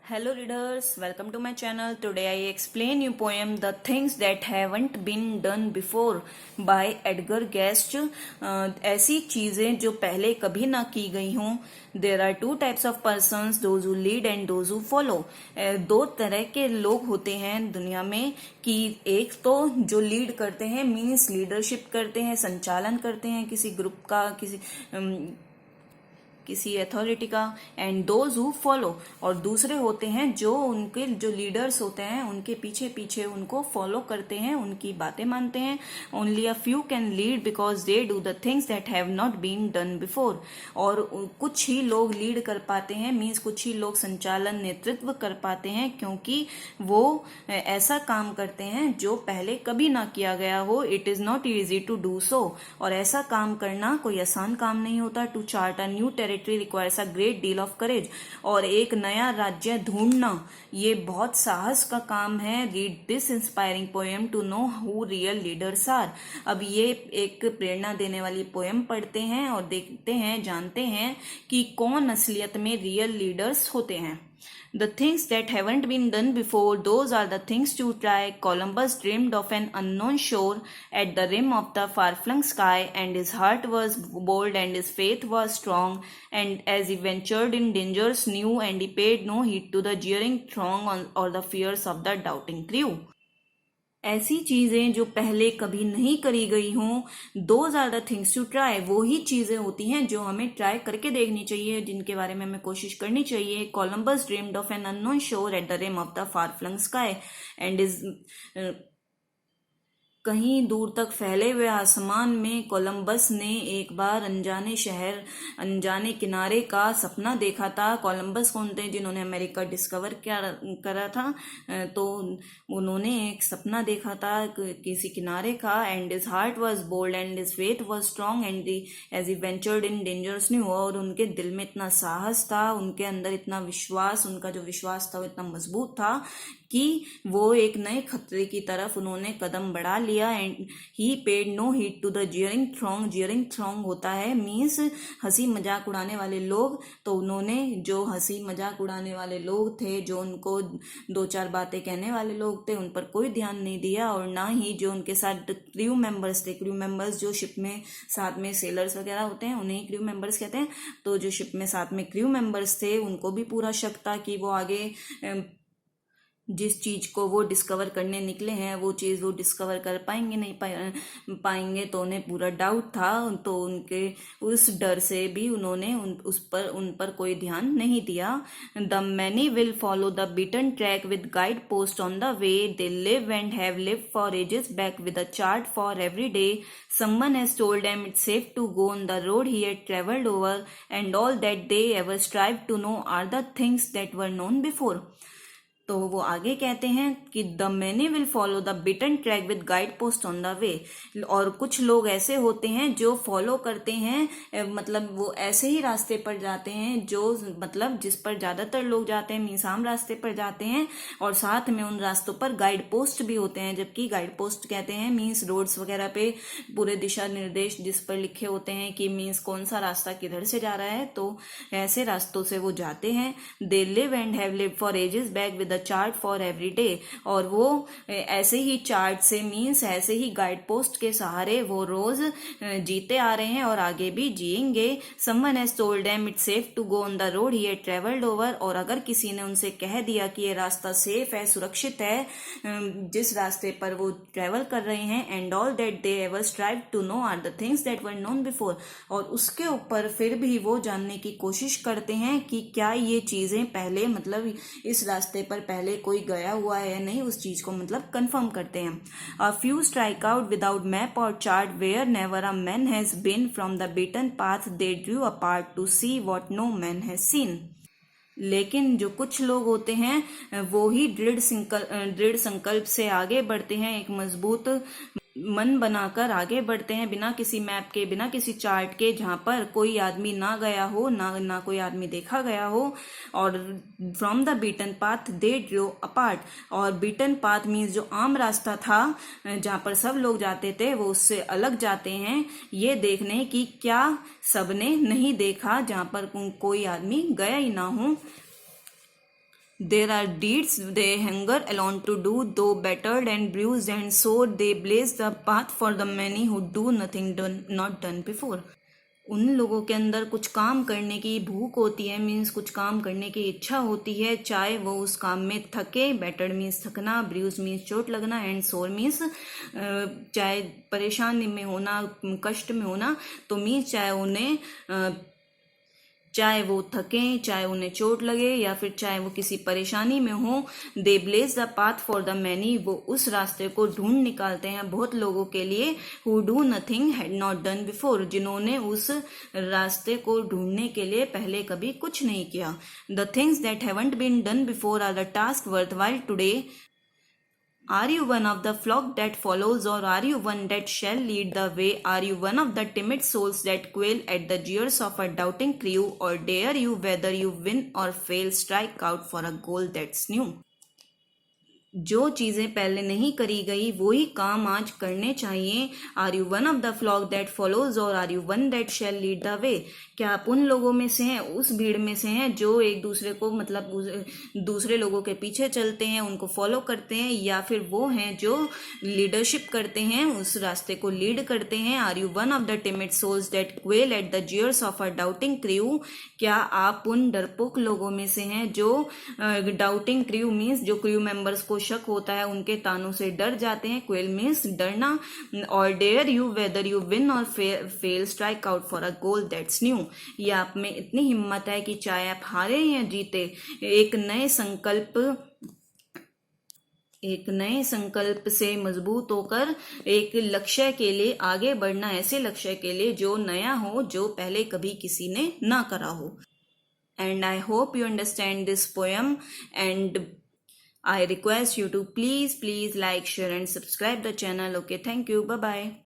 Hello readers, welcome to my channel. Today I explain you poem The Things That Haven't Been Done Before by Edgar Guest. ऐसी चीजें जो पहले कभी ना की गई हों. There are two types of persons, those who lead and those who follow. दो तरह के लोग होते हैं दुनिया में कि एक तो जो लीड करते हैं मीन्स लीडरशिप करते हैं, संचालन करते हैं किसी ग्रुप का, किसी अथॉरिटी का, एंड दोज हु फॉलो, और दूसरे होते हैं जो उनके जो लीडर्स होते हैं उनके पीछे पीछे उनको फॉलो करते हैं, उनकी बातें मानते हैं. Only a few can lead because they do the things that have not been done before. और कुछ ही लोग लीड कर पाते हैं मीन्स कुछ ही लोग संचालन नेतृत्व कर पाते हैं क्योंकि वो ऐसा काम करते हैं जो पहले कभी ना किया गया हो. It is not easy to do so. और ऐसा काम करना कोई आसान काम नहीं होता. To chart a new territory requires a great deal of courage. और एक नया राज्य ढूंढना ये बहुत साहस का काम है. Read this inspiring poem to know who real leaders are. अब ये एक प्रेरणा देने वाली पोएम पढ़ते हैं और देखते हैं, जानते हैं कि कौन असलियत में रियल लीडर्स होते हैं. The things that haven't been done before, those are the things to try. Columbus dreamed of an unknown shore at the rim of the far-flung sky, and his heart was bold and his faith was strong. And as he ventured in dangers new, and he paid no heed to the jeering throng or the fears of the doubting crew. ऐसी चीजें जो पहले कभी नहीं करी गई हों, those are the things to try. वो ही चीजें होती हैं जो हमें ट्राई करके देखनी चाहिए, जिनके बारे में हमें कोशिश करनी चाहिए. Columbus dreamed of an unknown shore at the rim of the far flung sky, and is कहीं दूर तक फैले हुए आसमान में कोलंबस ने एक बार अनजाने शहर, अनजाने किनारे का सपना देखा था. कोलंबस कौन थे? जिन्होंने अमेरिका डिस्कवर करा था. तो उन्होंने एक सपना देखा था किसी किनारे का. And his heart was bold and his faith was strong and as he ventured in dangers new. और उनके दिल में इतना साहस था, उनके अंदर इतना विश्वास, उनका जो विश्वास था वो इतना मजबूत था कि वो एक नए खतरे की तरफ उन्होंने कदम बढ़ा लिया. And he paid no heed to the jeering throng. Jeering throng होता है मीन्स हंसी मजाक उड़ाने वाले लोग. तो उन्होंने जो हंसी मजाक उड़ाने वाले लोग थे, जो उनको दो चार बातें कहने वाले लोग थे, उन पर कोई ध्यान नहीं दिया. और ना ही जो उनके साथ क्रू मेंबर्स थे, क्रू मेंबर्स जो शिप में साथ में सेलर्स वगैरह होते हैं उन्हें क्रू मेंबर्स कहते हैं. तो जो शिप में साथ में क्रू मेंबर्स थे उनको भी पूरा शक था कि वो आगे जिस चीज को वो डिस्कवर करने निकले हैं वो चीज वो डिस्कवर कर पाएंगे नहीं पाएंगे. तो उन्हें पूरा डाउट था. तो उनके उस डर से भी उन्होंने उन पर कोई ध्यान नहीं दिया. The many will follow the beaten track with guide post on the way. They live and have lived for ages back with a chart for every day. Someone has told them it's safe to go on the road he had traveled over, and all that they ever strive to know are the things that were known before. तो वो आगे कहते हैं कि the many will follow the beaten track with guide post on the way. और कुछ लोग ऐसे होते हैं जो फॉलो करते हैं, मतलब वो ऐसे ही रास्ते पर जाते हैं जो मतलब जिस पर ज्यादातर लोग जाते हैं मीन्स आम रास्ते पर जाते हैं. और साथ में उन रास्तों पर गाइड पोस्ट भी होते हैं. जबकि गाइड पोस्ट कहते हैं मीन्स रोड्स वगैरह पे पूरे दिशा निर्देश जिस पर लिखे होते हैं कि मीन्स कौन सा रास्ता किधर से जा रहा है. तो ऐसे रास्तों से वो जाते हैं. They live and have lived for ages back with chart for every day. और वो ऐसे ही चार्ट से मीन्स ऐसे ही गाइड पोस्ट के सहारे वो रोज जीते आ रहे हैं और आगे भी जिएंगे. Someone has told them it's safe to go on the road he had travelled over. और अगर किसी ने उनसे कह दिया कि ये रास्ता सेफ है, सुरक्षित है, जिस रास्ते पर वो ट्रेवल कर रहे हैं, and all that they ever strive to know are the things that were known before. और उसके ऊपर फिर भी वो जानने की कोशिश करते हैं कि क्या ये चीजें पहले मतलब इस रास्ते पर पहले कोई गया हुआ है या नहीं, उस चीज को मतलब कंफर्म करते हैं. A few strike out without map or chart where never a man has been from the beaten path. They drew apart to see what no man has seen. लेकिन जो कुछ लोग होते हैं वो ही दृढ़ संकल्प से आगे बढ़ते हैं, एक मजबूत मन बनाकर आगे बढ़ते हैं, बिना किसी मैप के, बिना किसी चार्ट के, जहाँ पर कोई आदमी ना गया हो, ना कोई आदमी देखा गया हो. और from the beaten path they draw apart. और बीटन पाथ मीन्स जो आम रास्ता था जहाँ पर सब लोग जाते थे वो उससे अलग जाते हैं, ये देखने की क्या सबने नहीं देखा, जहाँ पर कोई आदमी गया ही ना हो. There are deeds they hunger alone to do, though battered and bruised and sore, they blaze the path for the many who do nothing not done before. उन लोगों के अंदर कुछ काम करने की भूख होती है, मीन्स कुछ काम करने की इच्छा होती है, चाहे वो उस काम में थके, बैटर्ड मीन्स थकना, ब्रूज मीन्स चोट लगना, एंड सोर मीन्स चाहे परेशानी में होना, कष्ट में होना, तो मीन्स चाहे वो थकें, चाहे उन्हें चोट लगे, या फिर चाहे वो किसी परेशानी में हो, they blaze the path for the many, वो उस रास्ते को ढूंढ निकालते हैं बहुत लोगों के लिए, who do nothing had not done before, जिन्होंने उस रास्ते को ढूंढने के लिए पहले कभी कुछ नहीं किया. The things that haven't been done before are the task worth while today. Are you one of the flock that follows, or are you one that shall lead the way? Are you one of the timid souls that quail at the jeers of a doubting crew, or dare you, whether you win or fail, strike out for a goal that's new? जो चीज़ें पहले नहीं करी गई वही काम आज करने चाहिए. Are you one of the flock that follows, or are you one that shall lead the way. क्या आप उन लोगों में से हैं, उस भीड़ में से हैं जो एक दूसरे को मतलब दूसरे लोगों के पीछे चलते हैं, उनको फॉलो करते हैं, या फिर वो हैं जो लीडरशिप करते हैं, उस रास्ते को लीड करते हैं. Are you one of the timid souls that quail at the jeers of a doubting crew. क्या आप उन डरपोक लोगों में से हैं जो डाउटिंग क्रू मीन्स जो क्रू मेंबर्स को शक होता है उनके तानों से डर जाते हैं, क्वेल मीन्स डरना, or dare you whether you win or fail, strike out for a goal that's new. ये आप में इतनी हिम्मत है कि चाहे आप हारे या जीते, एक नए संकल्प से मजबूत होकर एक लक्ष्य के लिए आगे बढ़ना, ऐसे लक्ष्य के लिए जो नया हो, जो पहले कभी किसी ने ना करा हो. And I hope you understand this poem, and I request you to please like, share and subscribe the channel. Okay, thank you. Bye bye.